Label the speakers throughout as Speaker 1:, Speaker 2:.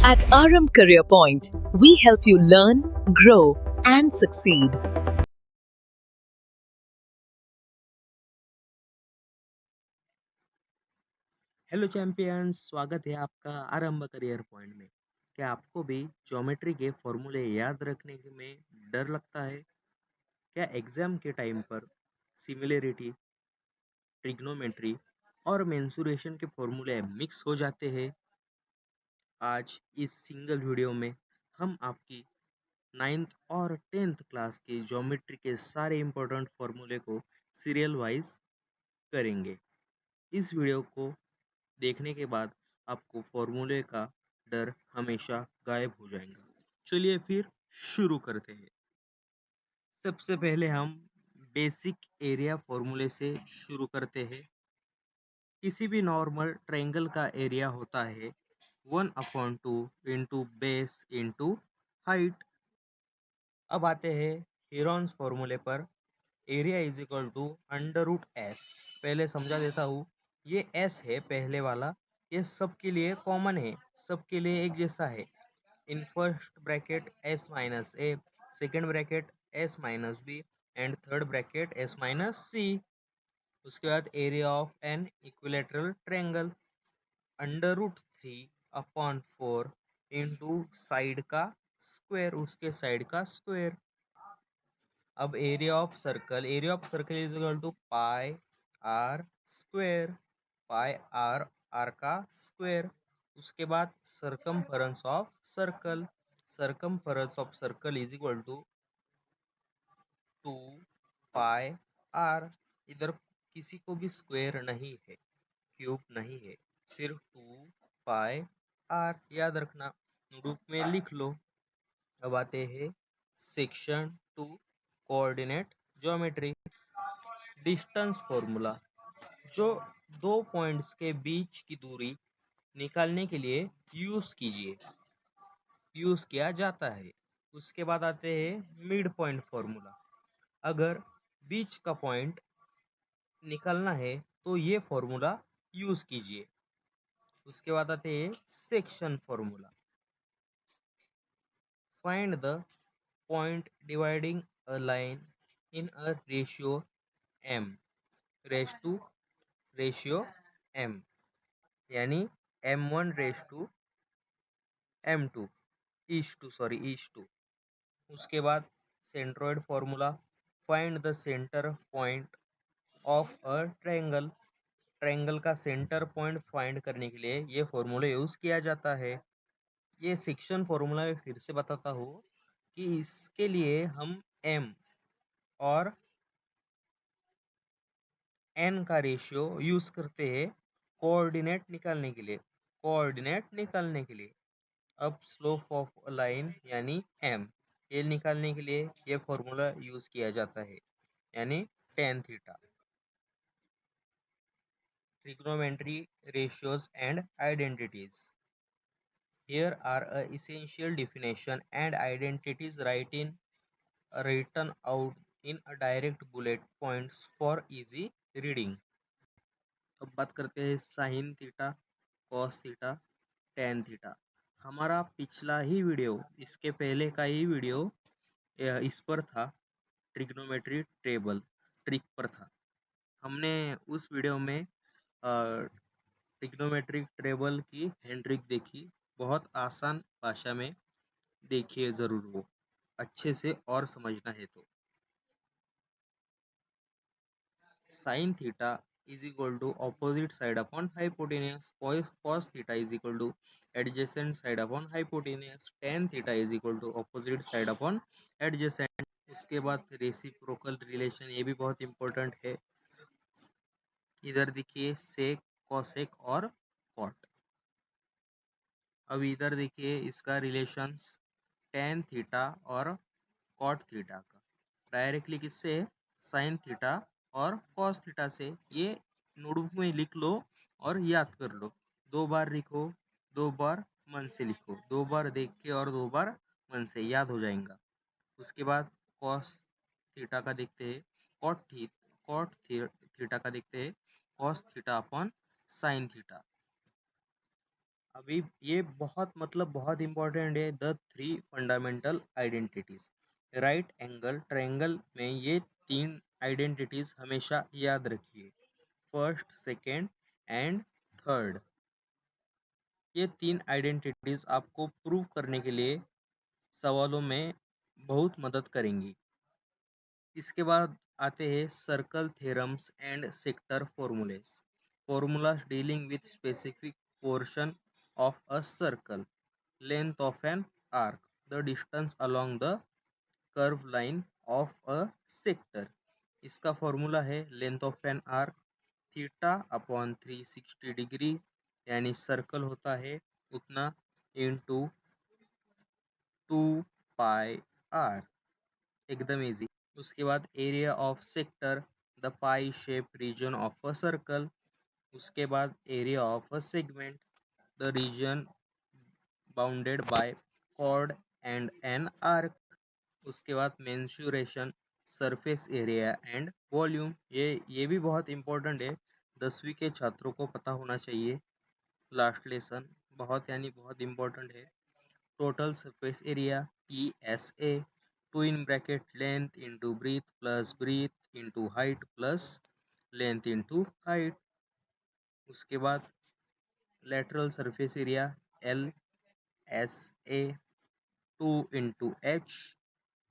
Speaker 1: At RM Career Point, we help you learn, grow, and succeed.
Speaker 2: Hello champions, स्वागत है आपका आरंभ career point में। क्या आपको भी ज्योमेट्री के फॉर्मूले याद रखने में डर लगता है? क्या एग्जाम के टाइम पर सिमिलरिटी, ट्रिग्नोमेट्री और मेंसुरेशन के फॉर्मूले मिक्स हो जाते हैं? आज इस सिंगल वीडियो में हम आपकी 9th और 10th क्लास की ज्योमेट्री के सारे इंपॉर्टेंट फॉर्मूले को सीरियल वाइज करेंगे। इस वीडियो को देखने के बाद आपको फॉर्मूले का डर हमेशा गायब हो जाएगा। चलिए फिर शुरू करते हैं। सबसे पहले हम बेसिक एरिया फॉर्मूले से शुरू करते हैं। किसी भी नॉर्मल ट्रायंगल का एरिया होता है 1/2 इंटू बेस इंटू हाइट। अब आते हैं हीरोन्स फॉर्मूले पर। Area is equal to under root S. पहले समझा देता हूँ। ये एस है पहले वाला, ये सबके लिए कॉमन है, सबके लिए एक जैसा है। In first bracket S minus A, second bracket S minus B and third bracket S minus C. उसके बाद area of an equilateral triangle under root 3/4 into side का स्क्वायर, उसके साइड का स्क्वायर। अब area of circle is equal to pi R square, pi R, R का square. उसके बाद circumference of circle is equal to 2 pi R. इधर किसी को भी स्क्वायर नहीं है, क्यूब नहीं है, सिर्फ 2 पाई आर याद रखना, रूप में लिख लो। अब आते हैं section 2, coordinate geometry. Distance formula, जो दो पॉइंट्स के बीच की दूरी निकालने के लिए यूज किया जाता है। उसके बाद आते हैं मिड पॉइंट फॉर्मूला। अगर बीच का पॉइंट निकालना है तो ये फॉर्मूला यूज कीजिए। उसके बाद आते हैं section formula. Find the point dividing a line in a ratio m रेश टू रेशियो m, यानी m1 raise to m2 is to. उसके बाद centroid formula. Find the centre point of a triangle. Triangle का centre point find करने के लिए ये formula use किया जाता है। ये सेक्शन फॉर्मूला में फिर से बताता हूँ कि इसके लिए हम m और n का रेशियो यूज करते हैं कोऑर्डिनेट निकालने के लिए। अब स्लोप ऑफ लाइन यानी m, ये निकालने के लिए ये फॉर्मूला यूज किया जाता है, यानी tan theta. Trigonometry ratios and identities. Here are essential definition and identities written out in a direct bullet points for easy reading. अब बात करते हैं sine theta, cos theta, tan theta. हमारा पिछला ही वीडियो, इसके पहले का ही वीडियो इस पर था, ट्रिग्नोमेट्री टेबल ट्रिक पर था। हमने उस वीडियो में ट्रिग्नोमेट्रिक टेबल की हैंड ट्रिक देखी। बहुत आसान भाषा में देखिए ज़रूर, वो अच्छे से और समझना है तो। Sine theta is equal to opposite side upon hypotenuse, cos theta is equal to adjacent side upon hypotenuse, tan theta is equal to opposite side upon adjacent. उसके बाद रेसिप्रोकल रिलेशन, ये भी बहुत इंपॉर्टेंट है। इधर देखिए सेक, कॉसेक और cot. अब इधर देखिए इसका रिलेशंस टेन थीटा और कॉट थीटा का, डायरेक्टली किससे, साइन थीटा और कॉस थीटा से। ये नोटबुक में लिख लो और याद कर लो। दो बार लिखो, दो बार मन से लिखो, दो बार देख के और दो बार मन से, याद हो जाएगा। उसके बाद कॉस थीटा का देखते हैं, कॉट थीटा का देखते हैं, cos theta upon sine theta. अभी ये बहुत इंपॉर्टेंट है, the three fundamental identities. Right angle triangle में ये तीन आइडेंटिटीज हमेशा याद रखिए, फर्स्ट, सेकेंड एंड थर्ड। ये तीन आइडेंटिटीज आपको प्रूव करने के लिए सवालों में बहुत मदद करेंगी। इसके बाद आते हैं circle theorems and sector formulas. Formulas dealing with specific portion of a circle, length of an arc, the distance along the curve line of a sector. इसका फॉर्मूला है length of an arc theta upon 360 degree, यानी सर्कल होता है उतना, into 2 pi r, एकदम easy. उसके बाद area of sector, the pie shape region of a circle. उसके बाद area of a segment, the region bounded by chord and an arc. उसके बाद mensuration, surface area and volume. ये भी बहुत इंपॉर्टेंट है, 10वीं के छात्रों को पता होना चाहिए। लास्ट लेसन बहुत इंपॉर्टेंट है। Total surface area, TSA, 2 in bracket length into breadth into height plus length into height। उसके बाद lateral surface area, LSA, 2 into H।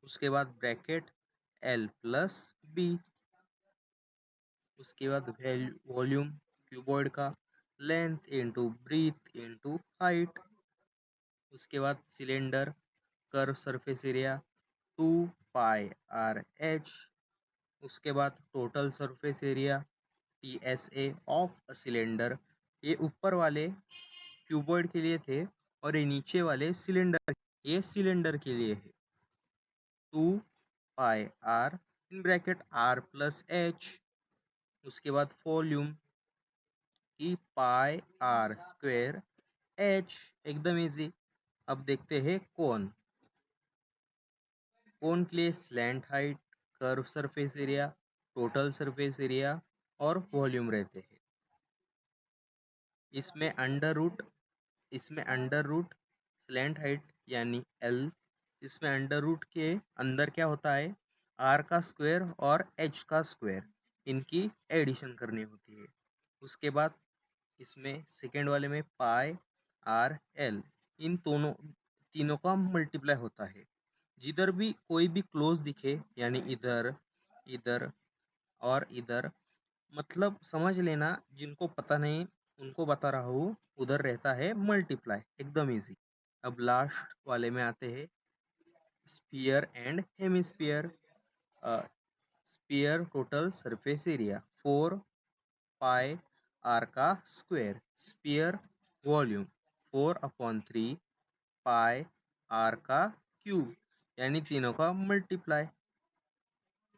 Speaker 2: उसके बाद ब्रैकेट L plus B। उसके बाद वॉल्यूम क्यूबॉइड का, length into breadth into height. उसके बाद cylinder curve surface area 2 pi R H. उसके बाद total surface area, TSA of a cylinder. ये ऊपर वाले क्यूबॉइड के लिए थे और ये नीचे वाले सिलेंडर, ये सिलेंडर के लिए है। 2 pi R in bracket R plus H. उसके बाद वॉल्यूम की पाई R² एच, एकदम इजी। अब देखते हैं कोन। कोन के लिए slant height, curve surface area, total surface area और वॉल्यूम रहते हैं। इसमें अंडर रूट स्लैंट हाइट यानी L। इसमें अंडर रूट के अंदर क्या होता है, R का स्क्वायर और H का स्क्वायर, इनकी एडिशन करनी होती है। उसके बाद इसमें सेकेंड वाले में पाई R L, इन दोनों तीनों का मल्टीप्लाई होता है। जिधर भी कोई भी क्लोज दिखे, यानी इधर, इधर और इधर, मतलब समझ लेना, जिनको पता नहीं उनको बता रहा हूँ, उधर रहता है मल्टीप्लाई, एकदम इजी। अब लास्ट वाले में आते हैं, sphere and hemisphere. Sphere total surface area 4 pi R का square, sphere volume 4/3 pi R का क्यूब, यानी तीनों का मल्टीप्लाई।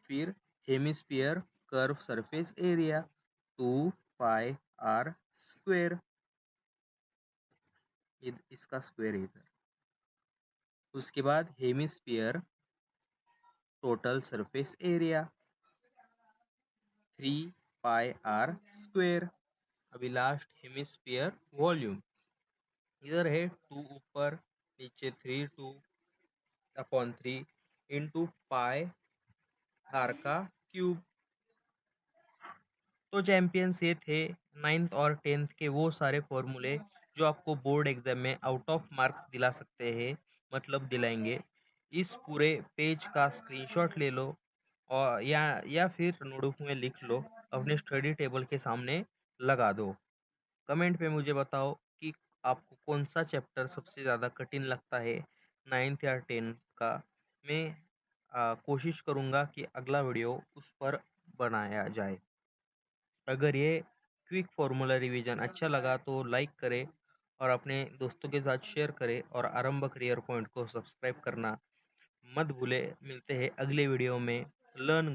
Speaker 2: फिर hemisphere curve surface area 2 pi R², इसका स्क्वायर इधर। उसके बाद hemisphere total surface area 3 pi R²। अभी लास्ट हेमिस्फीयर वॉल्यूम, इधर है 2 ऊपर, नीचे 3, 2/3 इंटू पाई R का क्यूब। तो चैंपियंस ये थे 9th और 10th के वो सारे फॉर्मूले जो आपको बोर्ड एग्जाम में आउट ऑफ मार्क्स दिला सकते हैं, मतलब दिलाएंगे। इस पूरे पेज का स्क्रीनशॉट ले लो और या फिर नोटबुक में लिख लो, अपने स्टडी टेबल के सामने लगा दो। कमेंट पे मुझे बताओ कि आपको कौन सा चैप्टर सबसे ज़्यादा कठिन लगता है 9th या 10th का। मैं कोशिश करूँगा कि अगला वीडियो उस पर बनाया जाए। अगर ये क्विक फॉर्मूला रिवीजन अच्छा लगा तो लाइक करें और अपने दोस्तों के साथ शेयर करें, और आरंभ करियर पॉइंट को सब्सक्राइब करना मत भूले। मिलते हैं अगले वीडियो में। लर्न